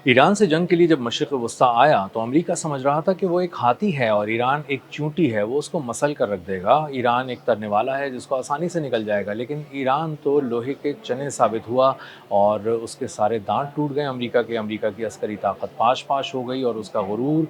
Iran से जंग के लिए जब मशरिक़ वस्ता आया तो अमेरिका समझ रहा था कि वो एक हाथी है और ईरान एक चूंटी है, वो उसको मसल कर रख देगा। ईरान एक तरने वाला है जिसको आसानी से निकल जाएगा, लेकिन ईरान तो लोहे के चने साबित हुआ और उसके सारे दांत टूट गए। अमेरिका की अस्करी ताकत पाश पाश हो गई और उसका गुरूर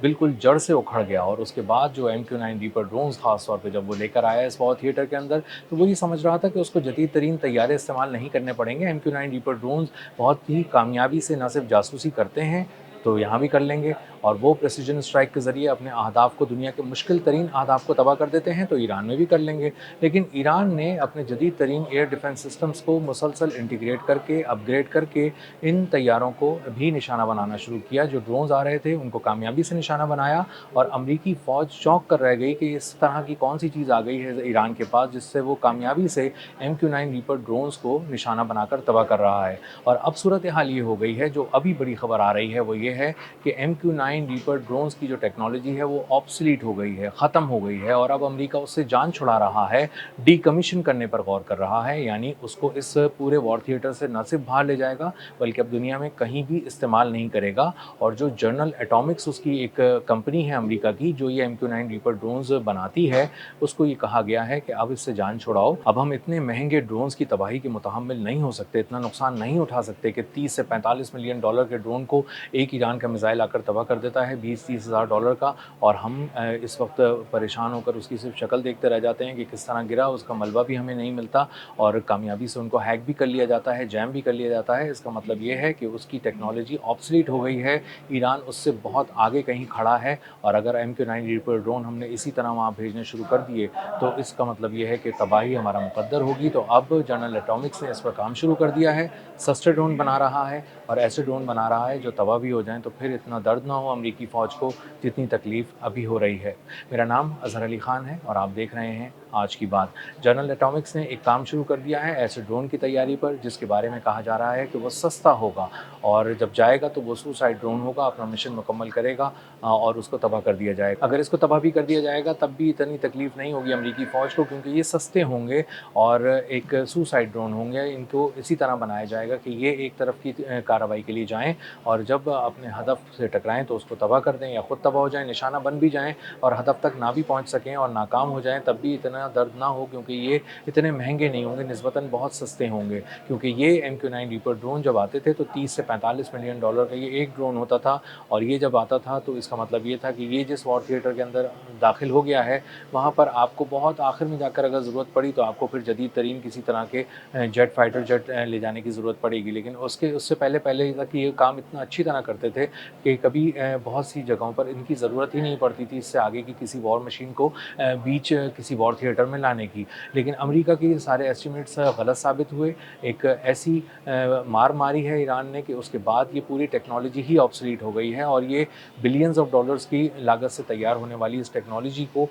बिल्कुल जड़ से उखड़ गया। और उसके बाद जो MQ-9 रीपर ड्रोन्स ख़ास तौर पर जब वो लेकर आया इस वॉर थिएटर के अंदर, तो वो ये समझ रहा था कि उसको जदीद तरीन तैयारे इस्तेमाल नहीं करने पड़ेंगे। MQ-9 रीपर ड्रोन्स बहुत ही कामयाबी से न सिर्फ जासूसी करते हैं, तो यहाँ भी कर लेंगे और वो प्रेसिजन स्ट्राइक के ज़रिए अपने अहदाफ़ को, दुनिया के मुश्किल तरीन अहदाफ़ को तबाह कर देते हैं, तो ईरान में भी कर लेंगे। लेकिन ईरान ने अपने जदीद तरीन एयर डिफेंस सिस्टम्स को मुसलसल इंटीग्रेट करके, अपग्रेड करके इन तैयारों को भी निशाना बनाना शुरू किया। जो ड्रोन्स आ रहे थे उनको कामयाबी से निशाना बनाया और अमरीकी फ़ौज चौंक कर रह गई कि इस तरह की कौन सी चीज़ आ गई है ईरान के पास जिससे वो कामयाबी से MQ-9 रीपर ड्रोन्स को निशाना बनाकर तबाह कर रहा है। और अब सूरत हाल ये हो गई है, जो अभी बड़ी खबर आ रही है वो ये है कि MQ-9 रीपर ड्रोन्स की जो टेक्नोलॉजी है वो ऑब्सोलीट हो गई है, ख़त्म हो गई है और अब अमेरिका उससे जान छुड़ा रहा है, डीकमीशन करने पर गौर कर रहा है। यानी उसको इस पूरे वॉर थिएटर से न सिर्फ बाहर ले जाएगा बल्कि अब दुनिया में कहीं भी इस्तेमाल नहीं करेगा। और जो जनरल एटॉमिक्स उसकी एक कंपनी है अमेरिका की, जो ये MQ-9 रीपर ड्रोन्स बनाती है, उसको ये कहा गया है कि अब इससे जान छुड़ाओ। अब हम इतने महंगे ड्रोन्स की तबाही के मुतहम्मिल नहीं हो सकते, इतना नुकसान नहीं उठा सकते कि 30 से 45 मिलियन डॉलर के ड्रोन को एक ईरान का मिसाइल आकर तबाह कर देता है 20-30 हज़ार डॉलर का, और हम इस वक्त परेशान होकर उसकी सिर्फ शक्ल देखते रह जाते हैं कि किस तरह गिरा, उसका मलबा भी हमें नहीं मिलता और कामयाबी से उनको हैक भी कर लिया जाता है, जैम भी कर लिया जाता है। इसका मतलब ये है कि उसकी टेक्नोलॉजी ऑब्सोलीट हो गई है, ईरान उससे बहुत आगे कहीं खड़ा है। और अगर MQ-9 रीपर ड्रोन हमने इसी तरह वहाँ भेजने शुरू कर दिए तो इसका मतलब ये है कि तबाही हमारा मुकद्दर होगी। तो अब जनरल एटॉमिक्स ने इस पर काम शुरू कर दिया है, सस्ते ड्रोन बना रहा है और ऐसे ड्रोन बना रहा है जो तबाह भी हो जाएँ तो फिर इतना दर्द ना हो अमरीकी फ़ौज को जितनी तकलीफ़ अभी हो रही है। मेरा नाम अज़हर अली ख़ान है और आप देख रहे हैं आज की बात। जनरल एटॉमिक्स ने एक काम शुरू कर दिया है ऐसे ड्रोन की तैयारी पर, जिसके बारे में कहा जा रहा है कि वो सस्ता होगा और जब जाएगा तो वो सुसाइड ड्रोन होगा, अपना मिशन मुकम्मल करेगा और उसको तबाह कर दिया जाएगा। अगर इसको तबाह भी कर दिया जाएगा तब भी इतनी तकलीफ़ नहीं होगी अमरीकी फ़ौज को, क्योंकि ये सस्ते होंगे और एक सुसाइड ड्रोन होंगे। इनको इसी तरह बनाया जाएगा कि ये एक तरफ की कार्रवाई के लिए जाएँ और जब अपने हदफ से टकराएँ तो उसको तबाह कर दें या ख़ुद तबाह हो जाएँ, निशाना बन भी जाएँ और हदफ तक ना भी पहुँच सकें और नाकाम हो जाएँ, तब भी इतना दर्द ना हो, क्योंकि ये इतने महंगे नहीं होंगे, निस्बतन बहुत सस्ते होंगे। क्योंकि ये MQ-9 रीपर ड्रोन जब आते थे तो 30 से 45 मिलियन डॉलर का ये एक ड्रोन होता था और ये जब आता था तो इसका मतलब ये था कि ये जिस वॉर थिएटर के अंदर दाखिल हो गया है, वहाँ पर आपको बहुत आखिर में जाकर अगर ज़रूरत पड़ी तो आपको फिर जदीद तरीन किसी तरह के जेट फाइटर जेट ले जाने की ज़रूरत पड़ेगी। लेकिन उससे पहले तक ये काम इतना अच्छी तरह करते थे कि कभी बहुत सी जगहों पर इनकी ज़रूरत ही नहीं पड़ती थी इससे आगे की किसी वॉर मशीन को बीच किसी वॉर थिएटर में लाने की। लेकिन अमेरिका के ये सारे एस्टिमेट्स गलत साबित हुए। एक ऐसी मार मारी है ईरान ने कि उसके बाद ये पूरी टेक्नोलॉजी ही ऑब्सोलीट हो गई है और ये बिलियंस ऑफ डॉलर्स की लागत से तैयार होने वाली इस टेक्नोलॉजी को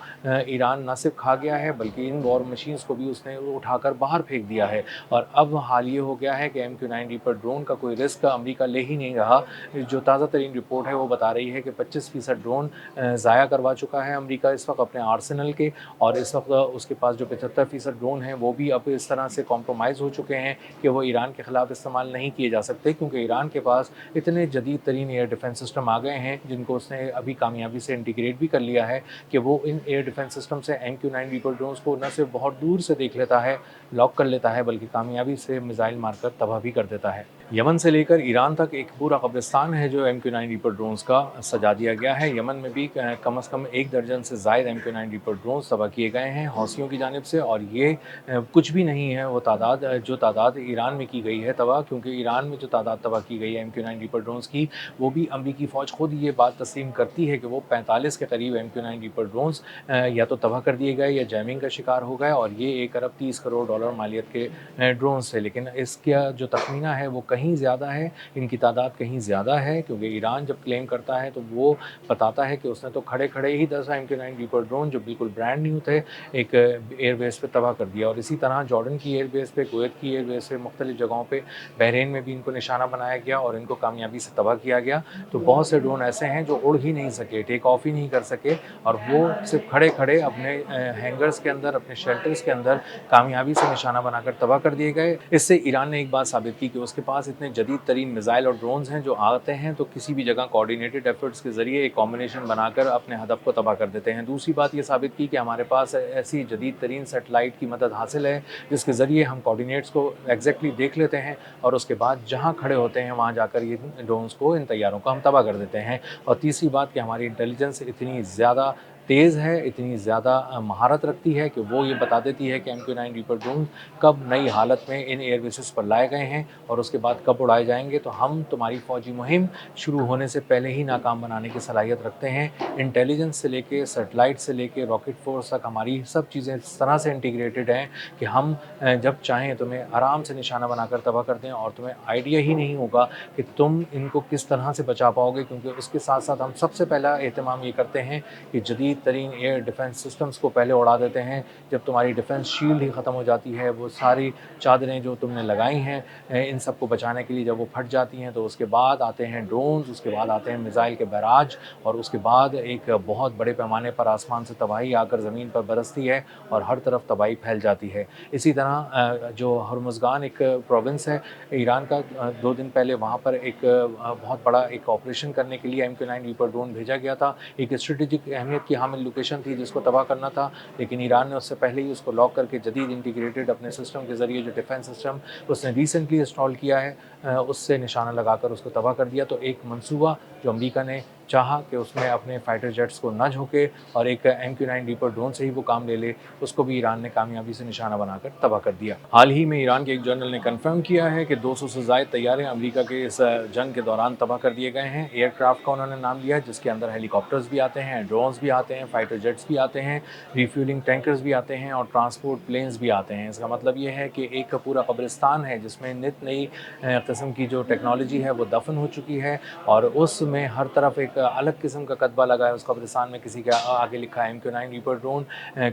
ईरान न सिर्फ खा गया है बल्कि इन वॉर मशीन्स को भी उसने उठाकर बाहर फेंक दिया है। और अब हाल ये हो गया है कि MQ-9 रीपर ड्रोन का कोई रिस्क अमेरिका ले ही नहीं रहा। जो ताज़ा तरीन रिपोर्ट है वो बता रही है कि 25% ड्रोन ज़ाया करवा चुका है अमेरिका इस वक्त अपने आर्सेनल के, और इस वक्त उसके पास जो 75% ड्रोन हैं वो भी अब इस तरह से कॉम्प्रोमाइज़ हो चुके हैं कि वो ईरान के ख़िलाफ़ इस्तेमाल नहीं किए जा सकते, क्योंकि ईरान के पास इतने जदीद तरीन एयर डिफेंस सिस्टम आ गए हैं जिनको उसने अभी कामयाबी से इंटीग्रेट भी कर लिया है कि वो इन एयर डिफेंस सिस्टम से MQ-9 रीपर ड्रोन्स को न सिर्फ बहुत दूर से देख लेता है, लॉक कर लेता है, बल्कि कामयाबी से मिसाइल मारकर तबाह भी कर देता है। यमन से लेकर ईरान तक एक पूरा कब्रिस्तान है जो MQ-9 रीपर ड्रोन्स का सजा दिया गया है। यमन में भी कम से कम 1 दर्जन से ज़ायद MQ-9 रीपर ड्रोन्स तबाह किए गए हैं हौसियों की जानिब से, और ये कुछ भी नहीं है वो तादाद जो तादाद ईरान में की गई है तबाह, क्योंकि ईरान में जो तादाद तबाह की गई है MQ-9 रीपर ड्रोन्स की, वो भी अमरीकी फ़ौज खुद ये बात तस्लीम करती है कि वो 45 के करीब MQ-9 रीपर ड्रोन्स या तो तबाह कर दिए गए या जैमिंग का शिकार हो गए, और ये 1 अरब 30 करोड़ डॉलर मालियत के ड्रोन्स थे। लेकिन इसका जो तखमीना है वो कहीं ज़्यादा है, इनकी तादाद कहीं ज़्यादा है, क्योंकि ईरान जब क्लेम करता है तो वो बताता है कि उसने तो खड़े-खड़े ही 10 MQ-9 रीपर ड्रोन जो बिल्कुल ब्रांड न्यू थे एक एयरबेस पे तबाह कर दिया। और इसी तरह जॉर्डन की एयरबेस पे, कुवैत की एयरबेस पे, मुख्तलिफ जगहों पे, बहरीन में भी इनको निशाना बनाया गया और इनको कामयाबी से तबाह किया गया। तो बहुत से ड्रोन ऐसे हैं जो उड़ ही नहीं सके, टेक ऑफ ही नहीं कर सके, और वो सिर्फ खड़े-खड़े अपने हैंगर्स के अंदर, अपने शेल्टर्स के अंदर कामयाबी से निशाना बनाकर तबाह कर दिए गए। इससे ईरान ने एक बात साबित की कि उसके पास पास इतने जदीद तरीन मिसाइल और ड्रोन्स हैं जो आते हैं तो किसी भी जगह कोऑर्डिनेटेड एफर्ट्स के ज़रिए एक कॉम्बिनेशन बनाकर अपने हदफ को तबाह कर देते हैं। दूसरी बात ये साबित की कि हमारे पास ऐसी जदीद तरीन सेटेलाइट की मदद हासिल है जिसके ज़रिए हम कोऑर्डिनेट्स को एग्जैक्टली देख लेते हैं और उसके बाद जहाँ खड़े होते हैं वहाँ जाकर ये ड्रोन्स को, इन तैयारों को हम तबाह कर देते हैं। और तीसरी बात कि हमारी इंटेलिजेंस इतनी ज़्यादा तेज़ है, इतनी ज़्यादा महारत रखती है कि वो ये बता देती है कि MQ-9 रीपर ड्रोन कब नई हालत में इन एयर बेसिस पर लाए गए हैं और उसके बाद कब उड़ाए जाएंगे। तो हम तुम्हारी फ़ौजी मुहिम शुरू होने से पहले ही नाकाम बनाने की सलाहियत रखते हैं। इंटेलिजेंस से लेके सैटेलाइट से लेके रॉकेट फोर्स तक हमारी सब चीज़ें इस तरह से इंटीग्रेटेड हैं कि हम जब चाहें तुम्हें आराम से निशाना बनाकर तबाह कर दें और तुम्हें आइडिया ही नहीं होगा कि तुम इनको किस तरह से बचा पाओगे। क्योंकि उसके साथ साथ हम सबसे पहला एहतमाम ये करते हैं कि जदीद तरीन एयर डिफेंस सिस्टम्स को पहले उड़ा देते हैं। जब तुम्हारी डिफेंस शील्ड ही ख़त्म हो जाती है, वो सारी चादरें जो तुमने लगाई हैं इन सब को बचाने के लिए, जब वो फट जाती हैं तो उसके बाद आते हैं ड्रोन्स, उसके बाद आते हैं मिसाइल के बैराज और उसके बाद एक बहुत बड़े पैमाने पर आसमान से तबाही आकर ज़मीन पर बरसती है और हर तरफ तबाही फैल जाती है। इसी तरह जो हर्मुज़गान एक प्रोविंस है ईरान का, 2 दिन पहले वहाँ पर एक बहुत बड़ा एक ऑपरेशन करने के लिए MQ-9 रीपर ड्रोन भेजा गया था। एक स्ट्रेटेजिक अहमियत की हामिल लोकेशन थी जिसको तबाह करना था, लेकिन ईरान ने उससे पहले ही उसको लॉक करके जदीद इंटीग्रेटेड अपने सिस्टम के ज़रिए जो डिफेंस सिस्टम उसने रिसेंटली इंस्टॉल किया है उससे निशाना लगाकर उसको तबाह कर दिया। तो एक मंसूबा जो अमेरिका ने चाहा कि उसमें अपने फाइटर जेट्स को न झोंके और एक MQ-9 रीपर ड्रोन से ही वो काम ले ले, उसको भी ईरान ने कामयाबी से निशाना बनाकर तबाह कर दिया। हाल ही में ईरान के एक जनरल ने कंफर्म किया है कि 200 से ज़ायद तैयारे अमेरिका के इस जंग के दौरान तबाह कर दिए गए हैं। एयरक्राफ्ट का उन्होंने नाम लिया जिसके अंदर हेलीकॉप्टर्स भी आते हैं, ड्रोन्स भी आते हैं, फाइटर जेट्स भी आते हैं, रिफ्यूलिंग टैंकर्स भी आते हैं और ट्रांसपोर्ट प्लेन्स भी आते हैं। इसका मतलब ये है कि एक पूरा कब्रिस्तान है जिसमें नित नई किस्म की जो टेक्नोलॉजी है वो दफन हो चुकी है और उसमें हर तरफ एक अलग किस्म का कदबा लगा है। उस कब्रिस्तान में किसी के आगे लिखा है MQ-9 रीपर ड्रोन,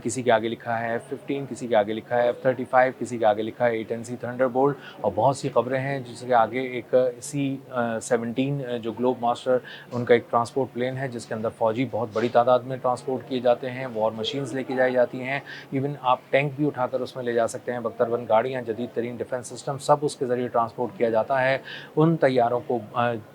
किसी के आगे लिखा है F-15, किसी के आगे लिखा है F-35, किसी के आगे लिखा है 8NC थंडरबोल्ट और बहुत सी खबरें हैं जिसके आगे एक C-17 जो ग्लोब मास्टर उनका एक ट्रांसपोर्ट प्लेन है जिसके अंदर फ़ौजी बहुत बड़ी तादाद में ट्रांसपोर्ट किए जाते हैं, वॉर मशीन्स लेके जाई जाती हैं, इवन आप टैंक भी उठाकर उसमें ले जा सकते हैं, बख्तरबंद गाड़ियाँ, जदीद तरीन डिफेंस सिस्टम सब उसके ज़रिए ट्रांसपोर्ट किया जाता है। उन तैयारों को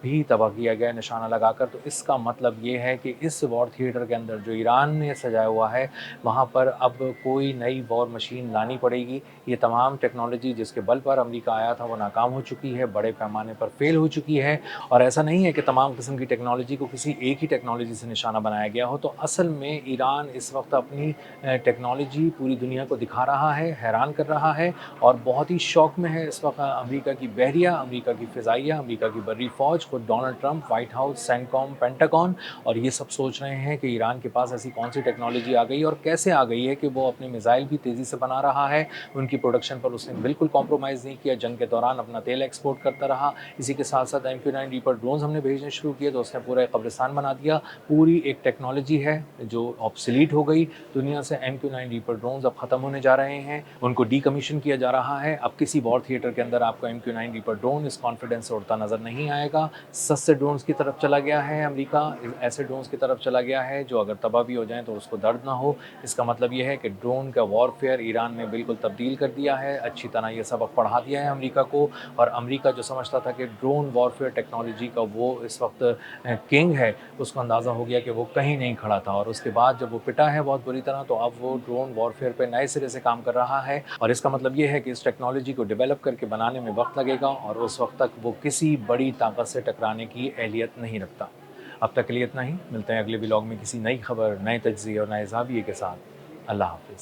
भी तबाह किया गया निशाना लगाकर। तो इसका मतलब ये है कि इस वॉर थिएटर के अंदर जो ईरान ने सजाया हुआ है वहाँ पर अब कोई नई वॉर मशीन लानी पड़ेगी। ये तमाम टेक्नोलॉजी जिसके बल पर अमेरिका आया था वो नाकाम हो चुकी है, बड़े पैमाने पर फेल हो चुकी है। और ऐसा नहीं है कि तमाम किस्म की टेक्नोलॉजी को किसी एक ही टेक्नोलॉजी से निशाना बनाया गया हो। तो असल में ईरान इस वक्त अपनी टेक्नोलॉजी पूरी दुनिया को दिखा रहा है, हैरान कर रहा है और बहुत ही शौक में है इस वक्त अमेरिका की बहरिया, अमेरिका की फ़िज़ाइया, अमेरिका की बर्री फ़ौज, खुद Donald Trump, white house, CENTCOM, pentagon और ये सब सोच रहे हैं कि ईरान के पास ऐसी कौन सी टेक्नोलॉजी आ गई और कैसे आ गई है कि वो अपने मिसाइल भी तेज़ी से बना रहा है। उनकी प्रोडक्शन पर उसने बिल्कुल कॉम्प्रोमाइज़ नहीं किया, जंग के दौरान अपना तेल एक्सपोर्ट करता रहा। इसी के साथ साथ MQ-9 रीपर ड्रोन्स हमने भेजने शुरू किए तो उसने पूरा एक कब्रिस्तान बना दिया। पूरी एक टेक्नोलॉजी है जो ऑब्सोलीट हो गई दुनिया से। MQ-9 रीपर ड्रोन्स अब ख़त्म होने जा रहे हैं, उनको डीकमीशन किया जा रहा है। अब किसी वॉर थिएटर के अंदर आपको MQ-9 रीपर ड्रोन इस कॉन्फिडेंस से उड़ता नज़र नहीं आएगा। सस्ते ड्रोन्स की तरफ चला गया है अमेरिका, ऐसे ड्रोन्स की तरफ चला गया है जो अगर तबाह भी हो जाएँ तो उसको दर्द ना हो। इसका मतलब ये है कि ड्रोन का वॉरफेयर ईरान ने बिल्कुल तब्दील कर दिया है, अच्छी तरह ये सबक पढ़ा दिया है अमेरिका को। और अमेरिका जो समझता था कि ड्रोन वॉरफेयर टेक्नोलॉजी का वो इस वक्त किंग है, उसको अंदाज़ा हो गया कि वो कहीं नहीं खड़ा था। और उसके बाद जब वो पिटा है बहुत बुरी तरह तो अब वो ड्रोन वॉरफेयर पे नए सिरे से काम कर रहा है। और इसका मतलब ये है कि इस टेक्नोलॉजी को डेवलप करके बनाने में वक्त लगेगा और उस वक्त तक वो किसी बड़ी ताकत से टकराने की अहलियत नहीं रखता। अब तक के लिए इतना ही, मिलते हैं अगले व्लॉग में किसी नई खबर, नए तज्ज़िये और नए ज़ाविये के साथ। अल्लाह हाफ़िज़।